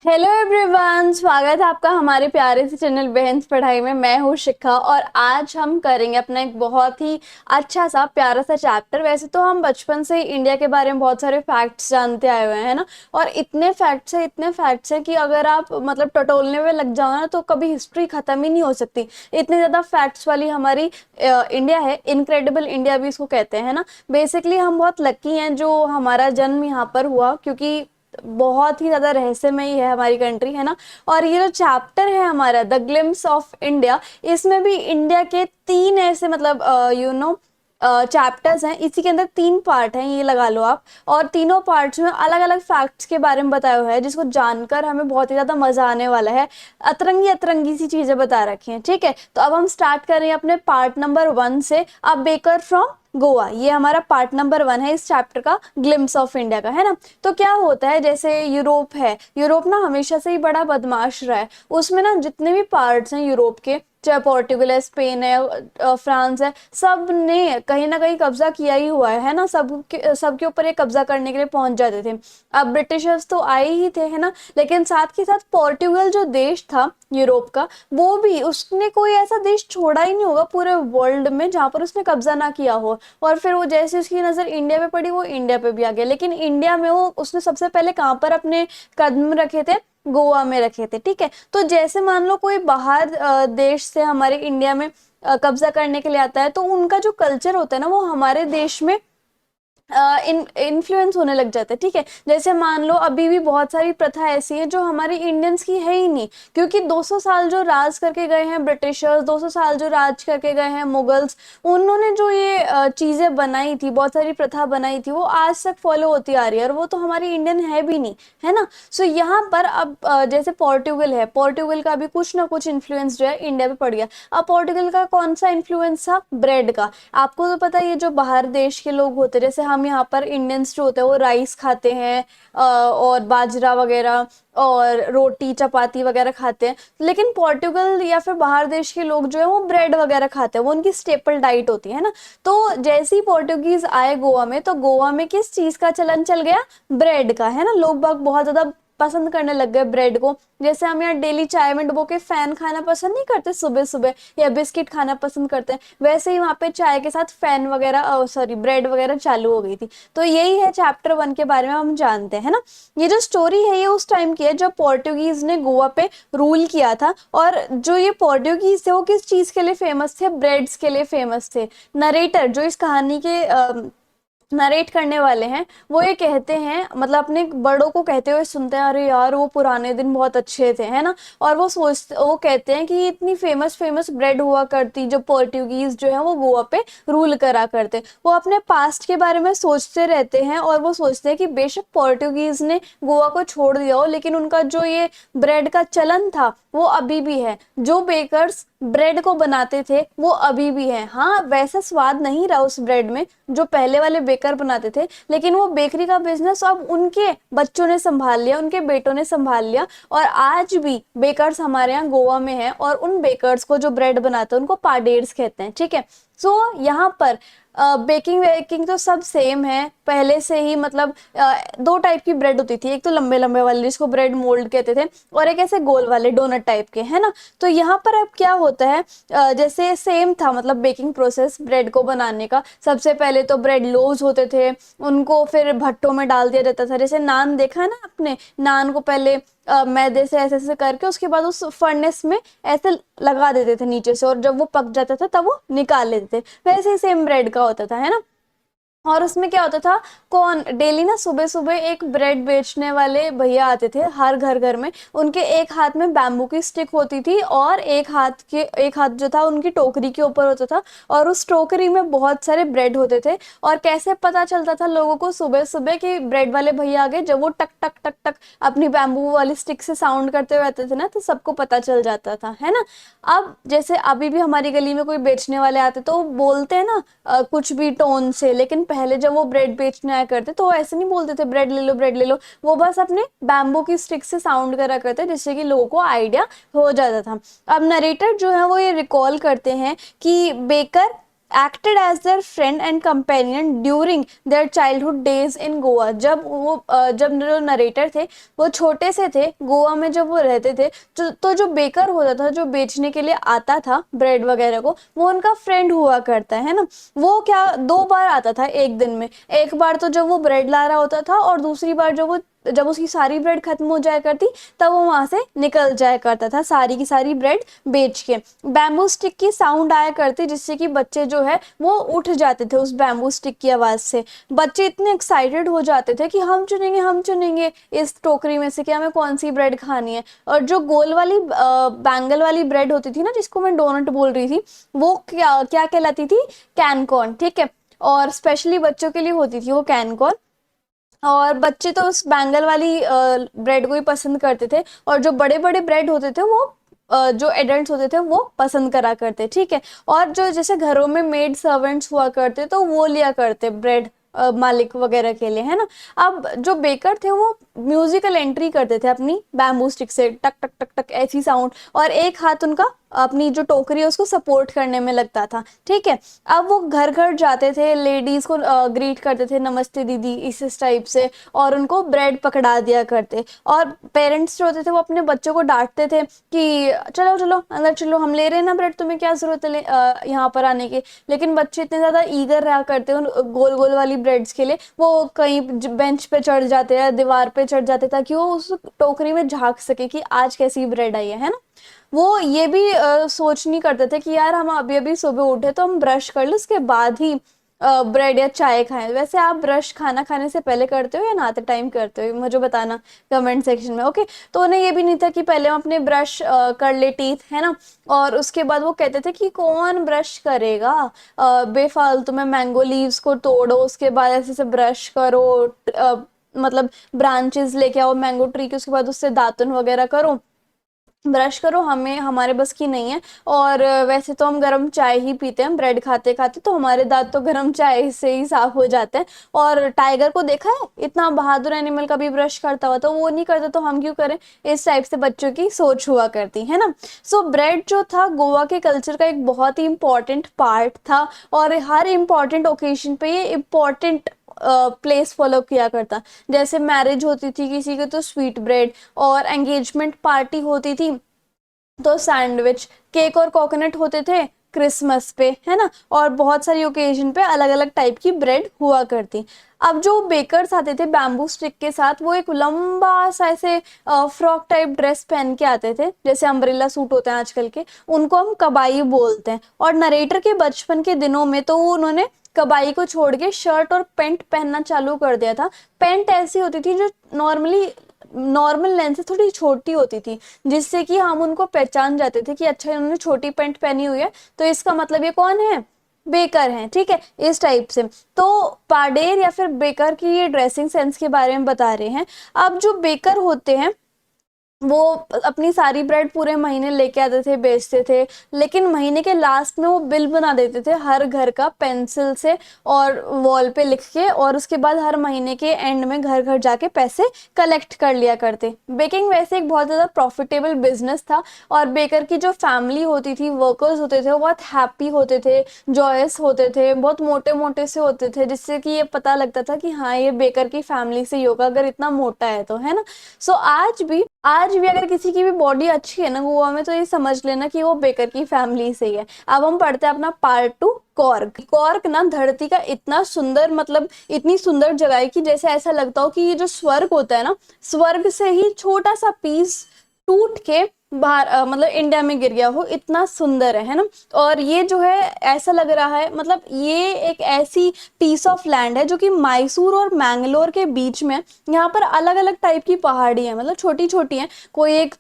Hello everyone, स्वागत है आपका हमारे प्यारे से चैनल बहन्स पढ़ाई में। मैं हूँ शिखा और आज हम करेंगे अपना एक बहुत ही अच्छा सा प्यारा सा चैप्टर। वैसे तो हम बचपन से ही इंडिया के बारे में बहुत सारे फैक्ट्स जानते आए हुए हैं ना, और इतने फैक्ट्स हैं कि अगर आप मतलब टटोलने में लग जाओ ना तो कभी हिस्ट्री खत्म ही नहीं हो सकती। इतने ज़्यादा फैक्ट्स वाली हमारी इंडिया है। इनक्रेडिबल इंडिया भी इसको कहते हैं ना। बेसिकली हम बहुत लकी हैं जो हमारा जन्म यहाँ पर हुआ, क्योंकि बहुत ही ज्यादा रहस्यमयी है हमारी कंट्री, है ना। और ये जो चैप्टर है हमारा द ग्लिम्स ऑफ इंडिया, इसमें भी इंडिया के तीन ऐसे मतलब चैप्टर्स हैं। इसी के अंदर तीन पार्ट हैं, ये लगा लो आप। और तीनों पार्ट्स में अलग अलग फैक्ट्स के बारे में बताया हुआ है, जिसको जानकर हमें बहुत ही ज्यादा मजा आने वाला है। अतरंगी अतरंगी सी चीजें बता रखी हैं, ठीक है। तो अब हम स्टार्ट कर रहे हैं अपने पार्ट नंबर 1 से। अब बेकर फ्रॉम गोवा, ये हमारा पार्ट नंबर 1 है इस चैप्टर का, ग्लिम्स ऑफ इंडिया का, है ना। तो क्या होता है, जैसे यूरोप है, यूरोप ना हमेशा से ही बड़ा बदमाश रहा है। उसमें ना जितने भी पार्ट्स हैं यूरोप के, चाहे पोर्टुगल है, स्पेन है, फ्रांस है, सब ने कहीं ना कहीं कब्जा किया ही हुआ है ना। सबके ऊपर ये कब्जा करने के लिए पहुंच जाते थे। अब ब्रिटिशर्स तो आए ही थे, है ना, लेकिन साथ के साथ पोर्टुगल जो देश था यूरोप का, वो भी, उसने कोई ऐसा देश छोड़ा ही नहीं होगा पूरे वर्ल्ड में जहां पर उसने कब्जा ना किया हो। और फिर वो जैसे उसकी नजर इंडिया पे पड़ी, वो इंडिया पे भी आ गया। लेकिन इंडिया में वो उसने सबसे पहले कहाँ पर अपने कदम रखे थे? गोवा में रखे थे, ठीक है। तो जैसे मान लो कोई बाहर देश से हमारे इंडिया में कब्जा करने के लिए आता है, तो उनका जो कल्चर होता है ना, वो हमारे देश में इन्फ्लुएंस होने लग जाता है, ठीक है। जैसे मान लो अभी भी बहुत सारी प्रथा ऐसी है जो हमारी इंडियंस की है ही नहीं, क्योंकि 200 साल जो राज करके गए हैं ब्रिटिशर्स, 200 साल जो राज करके गए हैं मुगल्स, उन्होंने जो ये चीजें बनाई थी, बहुत सारी प्रथा बनाई थी, वो आज तक फॉलो होती आ रही है, और वो तो हमारी इंडियन है भी नहीं, है ना। सो यहाँ पर अब जैसे पोर्टुगल है, पोर्टुगल का भी कुछ ना कुछ इन्फ्लुएंस जो है इंडिया पे पड़ गया। अब पोर्टुगल का कौन सा इन्फ्लुएंस था? ब्रेड का। आपको तो पता है, ये जो बाहर देश के लोग होते हैं, जैसे हम यहाँ पर इंडियंस जो होते हैं वो राइस खाते हैं, और बाजरा वगैरह और रोटी चपाती वगैरह खाते हैं। लेकिन पोर्टुगल या फिर बाहर देश के लोग जो है वो ब्रेड वगैरह खाते हैं, वो उनकी स्टेपल डाइट होती है ना। तो जैसे ही पोर्टुगीज आए गोवा में, तो गोवा में किस चीज का चलन चल गया? ब्रेड का, है ना। लोग बाग बहुत ज्यादा पसंद करने लग गए ब्रेड को। जैसे हम यहाँ डेली चाय में डुबो के फैन खाना पसंद नहीं करते सुबह सुबह, या बिस्किट खाना पसंद करते हैं, वैसे ही वहां पे चाय के साथ फैन वगैरह, सॉरी, ब्रेड वगैरह चालू हो गई थी। तो यही है चैप्टर 1 के बारे में हम जानते हैं ना। ये जो स्टोरी है ये उस टाइम की है जब पोर्टुगीज ने गोवा पे रूल किया था। और जो ये पोर्टुगीज थे वो किस चीज के लिए फेमस थे? ब्रेड्स के लिए फेमस थे। नरेटर जो इस कहानी के नरेट करने वाले हैं, वो ये कहते हैं, मतलब अपने बड़ों को कहते हुए सुनते हैं, अरे यार वो पुराने दिन बहुत अच्छे थे, है ना। और वो कहते हैं कि इतनी फेमस फेमस ब्रेड हुआ करती, जो पोर्टुगीज जो है वो गोवा पे रूल करा करते। वो अपने पास्ट के बारे में सोचते रहते हैं, और वो सोचते हैं कि बेशक पोर्टुगीज ने गोवा को छोड़ दिया हो, लेकिन उनका जो ये ब्रेड का चलन था वो अभी भी है। जो बेकर्स ब्रेड को बनाते थे वो अभी भी है। हाँ, वैसा स्वाद नहीं रहा उस ब्रेड में जो पहले वाले बेकर बनाते थे, लेकिन वो बेकरी का बिजनेस अब उनके बच्चों ने संभाल लिया, उनके बेटों ने संभाल लिया। और आज भी बेकर्स हमारे यहाँ गोवा में है, और उन बेकर्स को जो ब्रेड बनाते हैं उनको पाडेर्स कहते हैं, ठीक है। सो यहाँ पर बेकिंग वेकिंग तो सब सेम है पहले से ही। मतलब दो टाइप की ब्रेड होती थी, एक तो लंबे लंबे वाले जिसको ब्रेड मोल्ड कहते थे, और एक ऐसे गोल वाले डोनट टाइप के, है ना। तो यहाँ पर अब क्या होता है, जैसे सेम था मतलब बेकिंग प्रोसेस ब्रेड को बनाने का। सबसे पहले तो ब्रेड लोज होते थे, उनको फिर भट्टों में डाल दिया जाता था। जैसे नान देखा है ना आपने, नान को पहले मैदे से ऐसे ऐसे करके उसके बाद उस फर्नेस में ऐसे लगा देते थे नीचे से, और जब वो पक जाता था तब वो निकाल लेते थे। वैसे ही सेम ब्रेड का होता था, है ना। और उसमें क्या होता था, कौन डेली ना सुबह सुबह एक ब्रेड बेचने वाले भैया आते थे हर घर घर में। उनके एक हाथ में बैम्बू की स्टिक होती थी, और एक हाथ जो था उनकी टोकरी के ऊपर होता था, और उस टोकरी में बहुत सारे ब्रेड होते थे। और कैसे पता चलता था लोगों को सुबह सुबह कि ब्रेड वाले भैया आ गए? जब वो टक टक टक टक अपनी बैम्बू वाली स्टिक से साउंड करते हुए आते थे ना, तो सबको पता चल जाता था, है ना। अब जैसे अभी भी हमारी गली में कोई बेचने वाले आते तो वो बोलते हैं ना कुछ भी टोन से, लेकिन पहले जब वो ब्रेड बेचने आया करते तो वो ऐसे नहीं बोलते थे ब्रेड ले लो ब्रेड ले लो। वो बस अपने बैम्बू की स्टिक से साउंड करा करते, जिससे कि लोगों को आइडिया हो जाता था। अब नरेटर जो है वो ये रिकॉल करते हैं कि Baker acted as their friend and companion during their childhood days in Goa. जब जो नरेटर थे वो छोटे से थे, गोवा में जब वो रहते थे, तो जो बेकर होता था, जो बेचने के लिए आता था ब्रेड वगैरह को, वो उनका फ्रेंड हुआ करता है ना। वो क्या 2 बार आता था एक दिन में, एक बार तो जब वो ब्रेड ला रहा होता था, और दूसरी बार जब उसकी सारी ब्रेड खत्म हो जाया करती तब वो वहां से निकल जाया करता था सारी की सारी ब्रेड बेच के। बैम्बू स्टिक की साउंड आया करती जिससे कि बच्चे जो है वो उठ जाते थे उस बैम्बू स्टिक की आवाज से। बच्चे इतने एक्साइटेड हो जाते थे कि हम चुनेंगे इस टोकरी में से कि हमें कौन सी ब्रेड खानी है। और जो गोल वाली बैंगल वाली ब्रेड होती थी ना, जिसको मैं डोनट बोल रही थी, वो क्या क्या कहलाती थी, कैनकॉर्न, ठीक है। और स्पेशली बच्चों के लिए होती थी वो कैनकॉर्न। और बच्चे तो उस बैंगल वाली ब्रेड को ही पसंद करते थे, और जो बड़े बड़े ब्रेड होते थे वो जो एडल्ट्स होते थे वो पसंद करा करते, ठीक है। और जो जैसे घरों में मेड सर्वेंट्स हुआ करते तो वो लिया करते ब्रेड मालिक वगैरह के लिए, है ना। अब जो बेकर थे वो म्यूजिकल एंट्री करते थे अपनी बैम्बू स्टिक से, टक टक टक टक ऐसी साउंड, और एक हाथ उनका अपनी जो टोकरी है उसको सपोर्ट करने में लगता था, ठीक है। अब वो घर घर जाते थे, लेडीज को ग्रीट करते थे, नमस्ते दीदी, इस टाइप से, और उनको ब्रेड पकड़ा दिया करते। और पेरेंट्स जो होते थे वो अपने बच्चों को डांटते थे कि चलो चलो अंदर चलो, हम ले रहे हैं ना ब्रेड, तुम्हें क्या जरूरत है यहाँ पर आने की। लेकिन बच्चे इतने ज्यादा ईगर रहा करते उन गोल गोल वाली ब्रेड्स के लिए, वो कहीं बेंच पे चढ़ जाते हैं, दीवार पे चढ़ जाते ताकि वो उस टोकरी में झांक सके कि आज कैसी ब्रेड आई है ना। वो ये भी सोच नहीं करते थे कि यार हम अभी अभी सुबह उठे तो हम ब्रश कर ले उसके बाद ही ब्रेड या चाय खाएं। वैसे आप ब्रश खाना खाने से पहले करते हो या नहाते टाइम करते हो, मुझे बताना कमेंट सेक्शन में, ओके। तो उन्हें ये भी नहीं था कि पहले हम अपने ब्रश कर ले टीथ, है ना। और उसके बाद वो कहते थे कि कौन ब्रश करेगा, बेफालतू में मैंगो लीव्स को तोड़ो, उसके बाद ऐसे से ब्रश करो, मतलब ब्रांचेस लेके आओ मैंगो ट्री के, उसके बाद उससे दातुन वगैरह करो, ब्रश करो, हमें हमारे बस की नहीं है। और वैसे तो हम गर्म चाय ही पीते हैं ब्रेड खाते खाते, तो हमारे दांत तो गर्म चाय से ही साफ हो जाते हैं। और टाइगर को देखा है, इतना बहादुर एनिमल कभी ब्रश करता हुआ, तो वो नहीं करता तो हम क्यों करें, इस टाइप से बच्चों की सोच हुआ करती है ना। सो ब्रेड जो था गोवा के कल्चर का एक बहुत ही इंपॉर्टेंट पार्ट था, और हर इंपॉर्टेंट ओकेजन पे ये इंपॉर्टेंट प्लेस फॉलो किया करता। जैसे मैरिज होती थी किसी की तो स्वीट ब्रेड, और एंगेजमेंट पार्टी होती थी तो सैंडविच, केक और कोकोनट होते थे क्रिसमस पे, है ना। और बहुत सारी ओकेजन पे अलग अलग टाइप की ब्रेड हुआ करती। अब जो बेकर्स आते थे बैम्बू स्टिक के साथ, वो एक लंबा सा ऐसे फ्रॉक टाइप ड्रेस पहन के आते थे, जैसे अम्ब्रेला सूट होते हैं आजकल के, उनको हम कबाई बोलते हैं। और नरेटर के बचपन के दिनों में तो उन्होंने कबाई को छोड़ के शर्ट और पैंट पहनना चालू कर दिया था। पैंट ऐसी होती थी जो नॉर्मल लेंथ से थोड़ी छोटी होती थी, जिससे कि हम उनको पहचान जाते थे कि अच्छा इन्होंने छोटी पैंट पहनी हुई है तो इसका मतलब ये कौन है, बेकर हैं, ठीक है, इस टाइप से। तो पाडेर या फिर बेकर की ये ड्रेसिंग सेंस के बारे में बता रहे हैं। अब जो बेकर होते हैं वो अपनी सारी ब्रेड पूरे महीने लेके आते थे, बेचते थे, लेकिन महीने के लास्ट में वो बिल बना देते थे हर घर का पेंसिल से और वॉल पे लिख के, और उसके बाद हर महीने के एंड में घर घर जाके पैसे कलेक्ट कर लिया करते। बेकिंग वैसे एक बहुत ज़्यादा प्रॉफिटेबल बिजनेस था, और बेकर की जो फैमिली होती थी, वर्कर्स होते थे, वो बहुत हैप्पी होते थे, जॉयस होते थे, बहुत मोटे मोटे से होते थे, जिससे कि ये पता लगता था कि हाँ ये बेकर की फैमिली से ही होगा अगर इतना मोटा है तो, है ना। सो आज भी अगर किसी की भी बॉडी अच्छी है ना गोवा में, तो ये समझ लेना कि वो बेकर की फैमिली से ही है। अब हम पढ़ते हैं अपना पार्ट 2, कॉर्क। कॉर्क ना धरती का इतना सुंदर, मतलब इतनी सुंदर जगह है कि जैसे ऐसा लगता हो कि ये जो स्वर्ग होता है ना, स्वर्ग से ही छोटा सा पीस टूट के बाहर मतलब इंडिया में गिर गया हो, इतना सुंदर है ना। और ये जो है ऐसा लग रहा है, मतलब ये एक ऐसी पीस ऑफ लैंड है जो कि मैसूर और मैंगलोर के बीच में। यहाँ पर अलग अलग टाइप की पहाड़ी है, मतलब छोटी छोटी है, कोई एक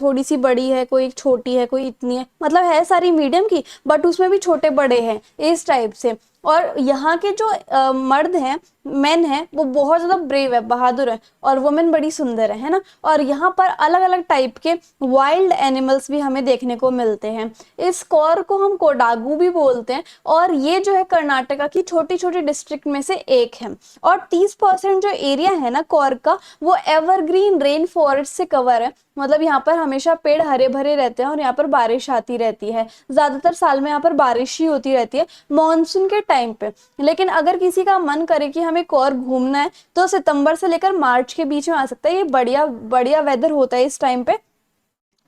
थोड़ी सी बड़ी है, कोई एक छोटी है, कोई इतनी है, मतलब है सारी मीडियम की, बट उसमें भी छोटे बड़े हैं इस टाइप से। और यहाँ के जो मर्द हैं मेन है वो बहुत ज्यादा ब्रेव है, बहादुर है, और वुमेन बड़ी सुंदर है ना। और यहाँ पर अलग अलग टाइप के वाइल्ड एनिमल्स भी हमें देखने को मिलते हैं। इस कौर को हम कोडागू भी बोलते हैं, और ये जो है कर्नाटका की छोटी छोटी डिस्ट्रिक्ट में से एक है। और 30% जो एरिया है ना कौर का, वो एवरग्रीन रेन फॉरेस्ट से कवर है। मतलब यहाँ पर हमेशा पेड़ हरे भरे रहते हैं और यहाँ पर बारिश आती रहती है, ज्यादातर साल में यहाँ पर बारिश ही होती रहती है मॉनसून के टाइम पे। लेकिन अगर किसी का मन करे कि हमें कौर घूमना है तो सितंबर से लेकर मार्च के बीच में आ सकता है। ये बढ़िया बढ़िया वेदर होता है इस टाइम पे,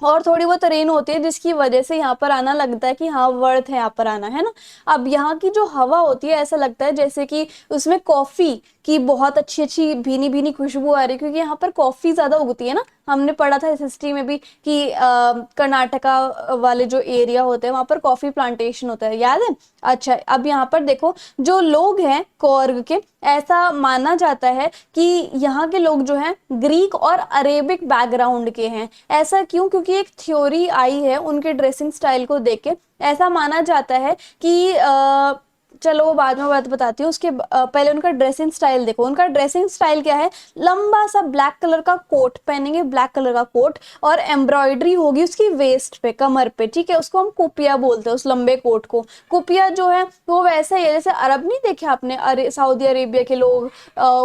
और थोड़ी बहुत रेन होती है जिसकी वजह से यहाँ पर आना लगता है कि हाँ वर्थ है यहाँ पर आना, है ना। अब यहाँ की जो हवा होती है ऐसा लगता है जैसे कि उसमें कॉफी की बहुत अच्छी अच्छी भीनी भीनी खुशबू आ रही है, क्योंकि यहाँ पर कॉफी ज्यादा उगती है ना। हमने पढ़ा था इस हिस्ट्री में भी कि कर्नाटका वाले जो एरिया होते हैं वहां पर कॉफी प्लांटेशन होता है, याद है। अच्छा, अब यहाँ पर देखो जो लोग हैं कॉर्ग के, ऐसा माना जाता है कि यहाँ के लोग जो हैं ग्रीक और अरेबिक बैकग्राउंड के हैं। ऐसा क्यों? क्योंकि एक थ्योरी आई है उनके ड्रेसिंग स्टाइल को देख के। ऐसा माना जाता है कि चलो वो बाद में बात बताती हूँ, उसके पहले उनका ड्रेसिंग स्टाइल देखो। उनका ड्रेसिंग स्टाइल क्या है, लंबा सा ब्लैक कलर का कोट पहनेंगे, ब्लैक कलर का कोट, और एम्ब्रॉयडरी होगी उसकी वेस्ट पे, कमर पे, ठीक है। उसको हम कुपिया बोलते हैं, उस लंबे कोट को। कुपिया जो है वो वैसा ही है जैसे अरब नहीं देखे आपने, सऊदी अरेबिया के लोग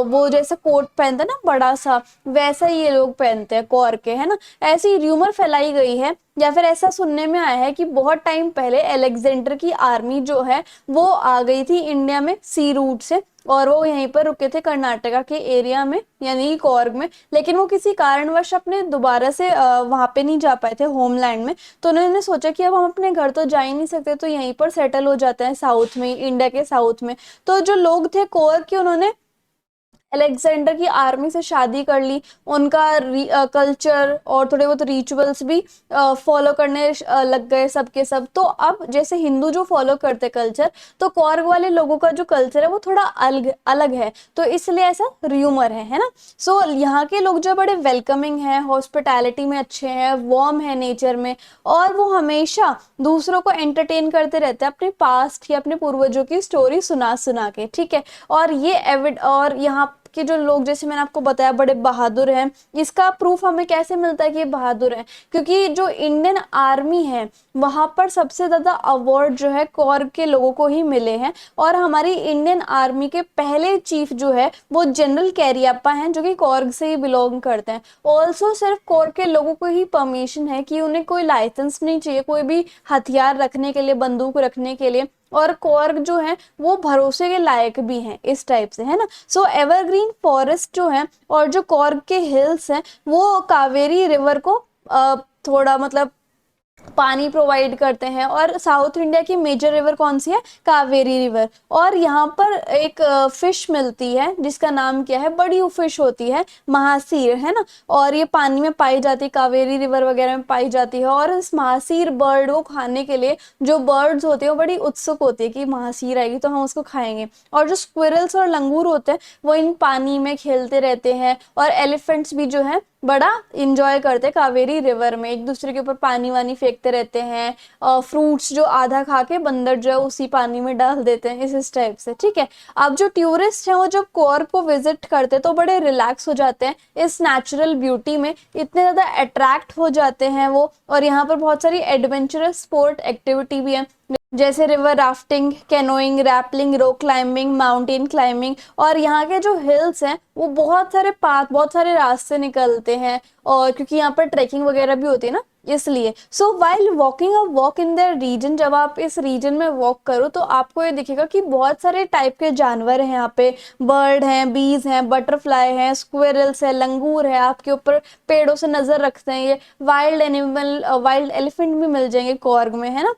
वो जैसे कोट पहनते हैं ना बड़ा सा, वैसा ही ये लोग पहनते हैं कौर के, है ना। ऐसी र्यूमर फैलाई गई है, या फिर ऐसा सुनने में आया है कि बहुत टाइम पहले अलेक्जेंडर की आर्मी जो है वो आ गई थी इंडिया में सी रूट से, और वो यहीं पर रुके थे कर्नाटका के एरिया में यानी कॉर्ग में। लेकिन वो किसी कारणवश अपने दोबारा से वहां पे नहीं जा पाए थे होमलैंड में। तो उन्होंने सोचा कि अब हम अपने घर तो जा ही नहीं सकते, तो यहीं पर सेटल हो जाते हैं साउथ में, इंडिया के साउथ में। तो जो लोग थे कॉर्ग के, उन्होंने अलेक्जेंडर की आर्मी से शादी कर ली। उनका कल्चर और थोड़े बहुत रिचुअल्स भी फॉलो करने लग गए सबके सब। तो अब जैसे हिंदू जो फॉलो करते कल्चर, तो कौरव वाले लोगों का जो कल्चर है वो थोड़ा अलग अलग है, तो इसलिए ऐसा र्यूमर है ना। सो यहाँ के लोग जो बड़े वेलकमिंग हैं, हॉस्पिटैलिटी में अच्छे हैं, वार्म है नेचर में, और वो हमेशा दूसरों को एंटरटेन करते रहते हैं अपने पास्ट या अपने पूर्वजों की स्टोरी सुना सुना के, ठीक है। और ये एविड और यहाँ कि जो लोग जैसे मैंने आपको बताया बड़े बहादुर हैं। इसका प्रूफ हमें कैसे मिलता है कि ये बहादुर है, क्योंकि जो इंडियन आर्मी है वहां पर सबसे ज्यादा अवार्ड जो है कौर के लोगों को ही मिले हैं। और हमारी इंडियन आर्मी के पहले चीफ जो है वो जनरल कैरियप्पा हैं, जो कि कौर्ग से ही बिलोंग करते हैं। ऑल्सो सिर्फ कौर के लोगों को ही परमिशन है कि उन्हें कोई लाइसेंस नहीं चाहिए कोई भी हथियार रखने के लिए, बंदूक रखने के लिए। और कौर्ग जो है वो भरोसे के लायक भी हैं, इस टाइप से, है ना। सो एवरग्रीन फॉरेस्ट जो है और जो कौर्ग के हिल्स हैं वो कावेरी रिवर को थोड़ा मतलब पानी प्रोवाइड करते हैं। और साउथ इंडिया की मेजर रिवर कौन सी है? कावेरी रिवर। और यहाँ पर एक फिश मिलती है जिसका नाम क्या है, बड़ी फिश होती है, महासीर, है ना। और ये पानी में पाई जाती है, कावेरी रिवर वगैरह में पाई जाती है। और इस महासीर बर्ड को खाने के लिए जो बर्ड्स होते हैं वो बड़ी उत्सुक होती है कि महासीर आएगी तो हम उसको खाएंगे। और जो स्क्विरल्स और लंगूर होते हैं वो इन पानी में खेलते रहते हैं। और एलिफेंट्स भी जो है बड़ा इंजॉय करते हैं कावेरी रिवर में, एक दूसरे के ऊपर पानी वानी फेंकते रहते हैं। फ्रूट्स जो आधा खा के बंदर जो है उसी पानी में डाल देते हैं, इस टाइप से, ठीक है। अब जो टूरिस्ट हैं वो जब कौर्ग को विजिट करते हैं तो बड़े रिलैक्स हो जाते हैं इस नेचुरल ब्यूटी में, इतने ज्यादा अट्रैक्ट हो जाते हैं वो। और यहाँ पर बहुत सारी एडवेंचरस स्पोर्ट एक्टिविटी भी है, जैसे river rafting, canoeing, rappelling, rock climbing, mountain climbing. और यहाँ के जो हिल्स हैं वो बहुत सारे पाथ, बहुत सारे रास्ते निकलते हैं, और क्योंकि यहाँ पर ट्रैकिंग वगैरह भी होती है ना, इसलिए। So while walking a walk in their region, जब आप इस रीजन में वॉक करो तो आपको ये दिखेगा कि बहुत सारे टाइप के जानवर हैं यहाँ पे। बर्ड हैं, बीज हैं, बटरफ्लाई हैं, स्क्विरल्स है, लंगूर है, आपके ऊपर पेड़ों से नजर रखते हैं। ये वाइल्ड एनिमल, वाइल्ड एलिफेंट भी मिल जाएंगे कौर्ग में, है ना।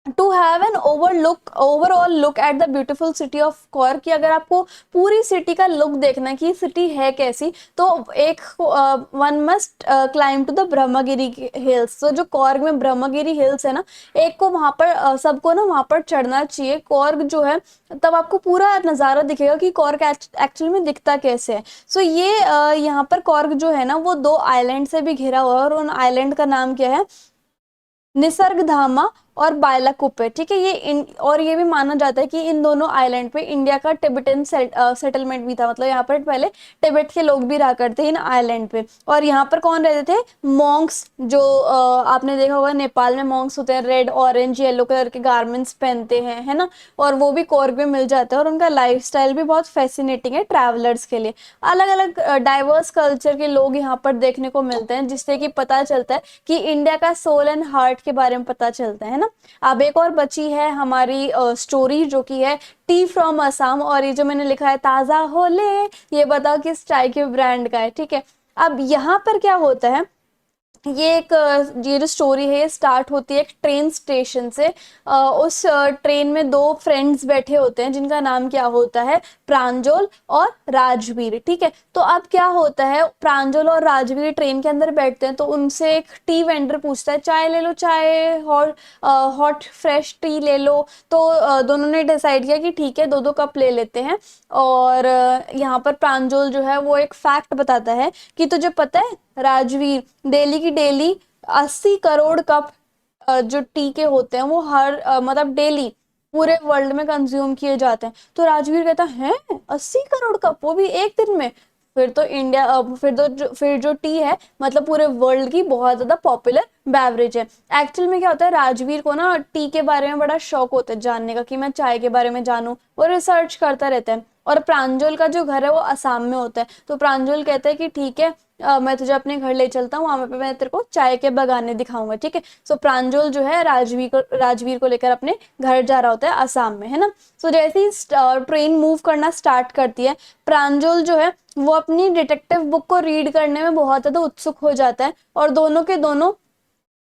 To have an overall look at the beautiful city of Coorg, कि अगर आपको पूरी सिटी का लुक देखना कि सिटी है कैसी, तो एक one must climb to the Brahmagiri hills. तो जो कौर्ग में ब्रह्मगिरी हिल्स है ना, एक को वहां पर सबको ना वहां पर चढ़ना चाहिए। कौर्ग जो है तब आपको पूरा नज़ारा दिखेगा कि कौर्ग एक्चुअली में दिखता कैसे है। सो ये यहाँ पर कौर्ग जो है ना वो 2 आइलैंड से भी घिरा हुआ है, और उन आइलैंड का नाम क्या है? निसर्गधामा और बायलाकुप्पे, ठीक है। और ये भी माना जाता है कि इन दोनों आइलैंड पे इंडिया का टिबेटन सेटलमेंट भी था, मतलब यहाँ पर पहले तिब्बत के लोग भी रहा करते इन आइलैंड पे। और यहाँ पर कौन रहते थे, मॉन्क्स, जो आपने देखा होगा नेपाल में मॉन्क्स होते हैं, रेड ऑरेंज येलो कलर के गारमेंट्स पहनते हैं, है ना। और वो भी कोर्ग में मिल जाता है, और उनका लाइफस्टाइल भी बहुत फैसिनेटिंग है ट्रैवलर्स के लिए। अलग अलग डाइवर्स कल्चर के लोग यहाँ पर देखने को मिलते हैं, जिससे कि पता चलता है कि इंडिया का सोल एंड हार्ट के बारे में पता चलता है ना। अब एक और बची है हमारी स्टोरी, जो कि है टी फ्रॉम असम। और ये जो मैंने लिखा है ताजा होले, ये बताओ किस चाय के ब्रांड का है, ठीक है। अब यहाँ पर क्या होता है, ये जो स्टोरी है ये स्टार्ट होती है एक ट्रेन स्टेशन से। उस ट्रेन में दो फ्रेंड्स बैठे होते हैं, जिनका नाम क्या होता है, प्रांजल और राजवीर, ठीक है। तो अब क्या होता है, प्रांजल और राजवीर ट्रेन के अंदर बैठते हैं, तो उनसे एक टी वेंडर पूछता है चाय ले लो, चाय हॉट फ्रेश टी ले लो। तो दोनों ने डिसाइड किया कि ठीक है, दो दो कप ले लेते हैं। और यहाँ पर प्रांजल जो है वो एक फैक्ट बताता है कि तुझे पता है राजवीर, डेली की डेली 80 करोड़ कप जो टी के होते हैं वो हर मतलब डेली पूरे वर्ल्ड में कंज्यूम किए जाते हैं। तो राजवीर कहता है 80 करोड़ कप, वो भी एक दिन में। फिर तो इंडिया फिर जो टी है मतलब पूरे वर्ल्ड की बहुत ज्यादा पॉपुलर बेवरेज है। एक्चुअल में क्या होता है, राजवीर को ना टी के बारे में बड़ा शौक होता है जानने का, कि मैं चाय के बारे में जानूं, वो रिसर्च करता रहता है। और प्रांजल का जो घर है वो असम में होता है, तो प्रांजल कहता है कि ठीक है, मैं तुझे अपने घर ले चलता हूँ, वहां पे मैं तेरे को चाय के बागाने दिखाऊंगा, ठीक है। सो प्रांजल जो है राजवीर को लेकर अपने घर जा रहा होता है असम में, है ना। सो जैसे ही ट्रेन मूव करना स्टार्ट करती है, प्रांजल जो है वो अपनी डिटेक्टिव बुक को रीड करने में बहुत ज्यादा उत्सुक हो जाता है। और दोनों के दोनों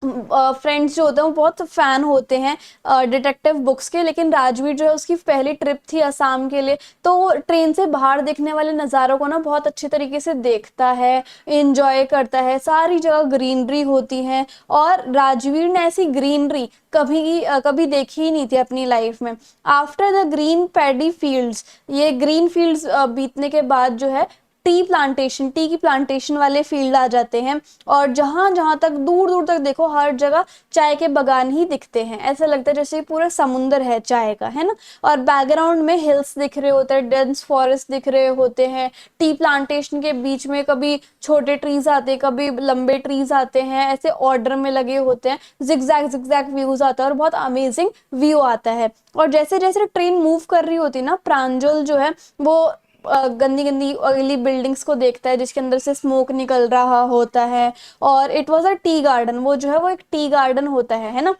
फ्रेंड्स जो होते हैं वो बहुत फैन होते हैं डिटेक्टिव बुक्स के। लेकिन राजवीर जो है उसकी पहली ट्रिप थी असम के लिए, तो वो ट्रेन से बाहर देखने वाले नज़ारों को ना बहुत अच्छे तरीके से देखता है, इंजॉय करता है, सारी जगह ग्रीनरी होती है। और राजवीर ने ऐसी ग्रीनरी कभी देखी ही नहीं थी अपनी लाइफ में। After the green paddy fields, ये ग्रीन फील्ड्स बीतने के बाद जो है टी की प्लांटेशन वाले फील्ड आ जाते हैं। और जहां जहां तक दूर दूर तक देखो हर जगह चाय के बागान ही दिखते हैं, ऐसा लगता है जैसे पूरा समुंदर है चाय का, है ना। और बैकग्राउंड में हिल्स दिख रहे होते हैं, डेंस फॉरेस्ट दिख रहे होते हैं, टी प्लांटेशन के बीच में कभी छोटे ट्रीज आते हैं, कभी लंबे ट्रीज आते हैं, ऐसे ऑर्डर में लगे होते हैं, जिगजैग जिगजैग व्यूज आता है और बहुत अमेजिंग व्यू आता है। और जैसे जैसे ट्रेन मूव कर रही होती है ना, प्रांजल जो है वो गंदी गंदी अगली बिल्डिंग्स को देखता है जिसके अंदर से स्मोक निकल रहा होता है। और it was a tea garden, वो जो है वो एक टी गार्डन होता है ना।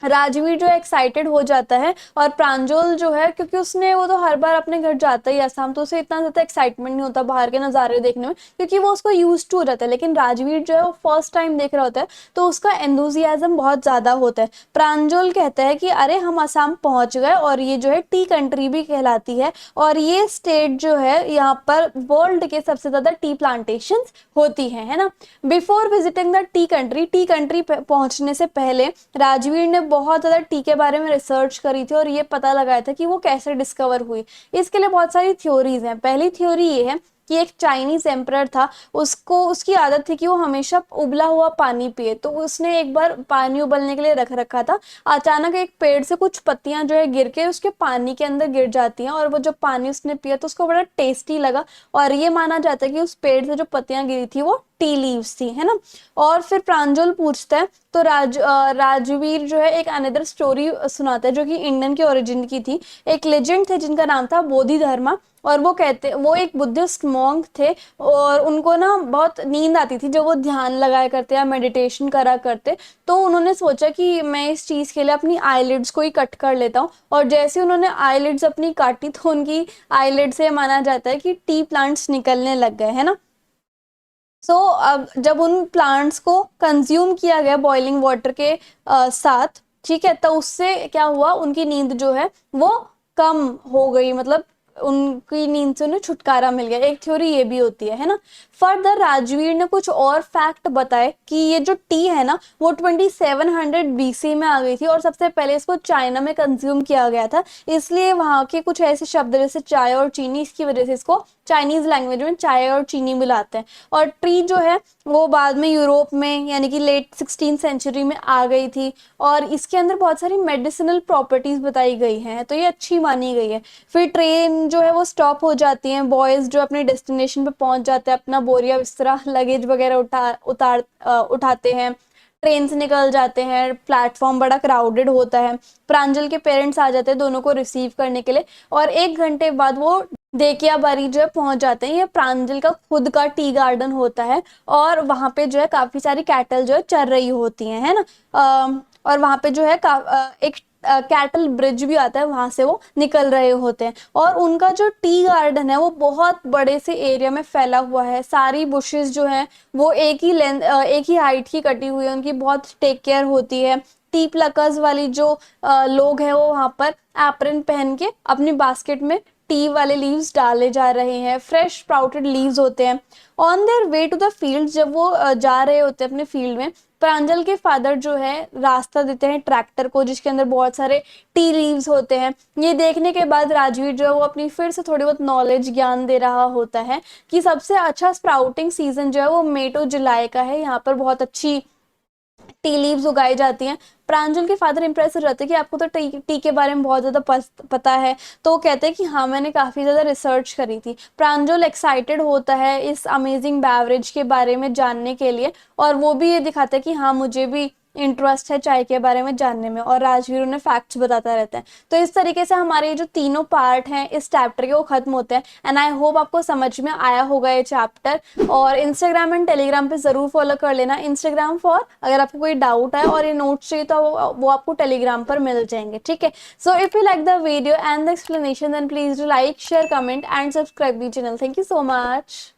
राजवीर जो एक्साइटेड हो जाता है, और प्रांजल जो है क्योंकि उसने वो तो हर बार अपने घर जाता ही असम, तो उसे इतना ज्यादा एक्साइटमेंट नहीं होता बाहर के नज़ारे देखने में, क्योंकि वो उसको यूज टू रहता है। लेकिन राजवीर जो है वो फर्स्ट टाइम देख रहा होता है, तो उसका एंथुजियाज्म बहुत ज्यादा होता है। प्रांजल कहता है कि अरे हम असम पहुंच गए, और ये जो है टी कंट्री भी कहलाती है, और ये स्टेट जो है यहाँ पर वर्ल्ड के सबसे ज्यादा टी प्लांटेशन होती है ना। Before visiting the T country पहुंचने से पहले राजवीर ने बहुत ज़्यादा टी के बारे में रिसर्च करी थी, और ये पता लगाया था कि वो कैसे डिस्कवर हुई। इसके लिए बहुत सारी थ्योरीज हैं। पहली थ्योरी ये है कि एक चाइनीज एम्परर था, उसको उसकी आदत थी कि वो हमेशा उबला हुआ पानी पिए। तो उसने एक बार पानी उबलने के लिए रख रखा था, अचानक एक पेड़ से कुछ पत्तियां जो है गिर के उसके पानी के अंदर गिर जाती हैं, और वो जब पानी उसने पिया तो उसको बड़ा टेस्टी लगा। और ये माना जाता है कि उस पेड़ से जो पत्तियां गिरी थी वो टी लीव्स थी, है ना। और फिर प्रांजल पूछता है, तो राजवीर जो है एक अनदर स्टोरी सुनाता है जो कि इंडियन के ओरिजिन की थी। एक लेजेंड थे जिनका नाम था बोधि धर्मा, और वो एक बुद्धिस्ट मॉन्क थे, और उनको ना बहुत नींद आती थी जब वो ध्यान लगाया करते या मेडिटेशन करा करते। तो उन्होंने सोचा कि मैं इस चीज़ के लिए अपनी आईलिड्स को ही कट कर लेता हूँ, और जैसे उन्होंने आईलिड्स अपनी काटी तो उनकी आईलिड से माना जाता है कि टी प्लांट्स निकलने लग गए, है ना। अब जब उन प्लांट्स को कंज्यूम किया गया बॉइलिंग वाटर के साथ, ठीक है, तो उससे क्या हुआ, उनकी नींद जो है वो कम हो गई, मतलब उनकी नींद से उन्हें छुटकारा मिल गया। एक थ्योरी ये भी होती है ना। फर्दर राजवीर ने कुछ और फैक्ट बताए कि ये जो टी है ना वो 2700 BC में आ गई थी और सबसे पहले इसको चाइना में कंज्यूम किया गया था, इसलिए वहाँ के कुछ ऐसे शब्द जैसे चाय और चीनी, इसकी वजह से इसको चाइनीज लैंग्वेज में चाय और चीनी मिलाते हैं। और ट्री जो है वो बाद में यूरोप में यानी कि लेट 16th सेंचुरी में आ गई थी और इसके अंदर बहुत सारी मेडिसिनल प्रॉपर्टीज बताई गई हैं, तो ये अच्छी मानी गई है। फिर ट्रेन जो है वो स्टॉप हो जाती है, बॉयज जो अपने डेस्टिनेशन पे पहुंच जाते हैं, अपना बोरिया बिस्तरा लगेज वगैरह उठाते हैं, ट्रेन से निकल जाते हैं, प्लेटफॉर्म बड़ा क्राउडेड होता है, प्रांजल के पेरेंट्स आ जाते हैं दोनों को रिसीव करने के लिए और 1 घंटे बाद वो देकिया बारी जो है पहुंच जाते हैं। ये प्रांजल का खुद का टी गार्डन होता है और वहां पे जो है काफी सारी कैटल जो है चर रही होती हैं, है ना। और वहां पे जो है एक कैटल ब्रिज भी आता है, वहां से वो निकल रहे होते हैं और उनका जो टी गार्डन है वो बहुत बड़े से एरिया में फैला हुआ है। सारी बुशेस जो है वो एक ही हाइट की कटी हुई है, उनकी बहुत टेक केयर होती है। टी प्लकर्स वाली जो लोग हैं वो वहां पर एप्रन पहन के अपनी बास्केट में टी वाले लीव्स डाले जा रहे हैं, फ्रेश स्प्राउटेड लीव्स होते हैं। On their way to the field, जब वो जा रहे होते हैं अपने फील्ड में, प्रांजल के फादर जो है रास्ता देते हैं ट्रैक्टर को जिसके अंदर बहुत सारे टी लीव्स होते हैं। ये देखने के बाद राजवीर जो है वो अपनी फिर से थोड़ी बहुत नॉलेज ज्ञान दे रहा होता है कि सबसे अच्छा स्प्राउटिंग सीजन जो है वो मई टू जुलाई का है, यहाँ पर बहुत अच्छी टी लीव्स उगाई जाती हैं। प्रांजल के फादर इंप्रेस हो जाते हैं कि आपको तो टी के बारे में बहुत ज्यादा पता है, तो वो कहते हैं कि हाँ मैंने काफी ज्यादा रिसर्च करी थी। प्रांजल एक्साइटेड होता है इस अमेजिंग बेवरेज के बारे में जानने के लिए और वो भी ये दिखाता है कि हाँ मुझे भी इंटरेस्ट है चाय के बारे में जानने में, और राजवीर उन्हें फैक्ट्स बताता रहता है। तो इस तरीके से हमारे जो तीनों पार्ट हैं इस चैप्टर के वो खत्म होते हैं एंड आई होप आपको समझ में आया होगा ये चैप्टर। और इंस्टाग्राम एंड टेलीग्राम पे जरूर फॉलो कर लेना। इंस्टाग्राम फॉर अगर आपको कोई डाउट है और ये नोट्स चाहिए तो वो आपको टेलीग्राम पर मिल जाएंगे, ठीक है। So if you like the video and the explanation then please do like share comment and subscribe the channel. Thank you so much.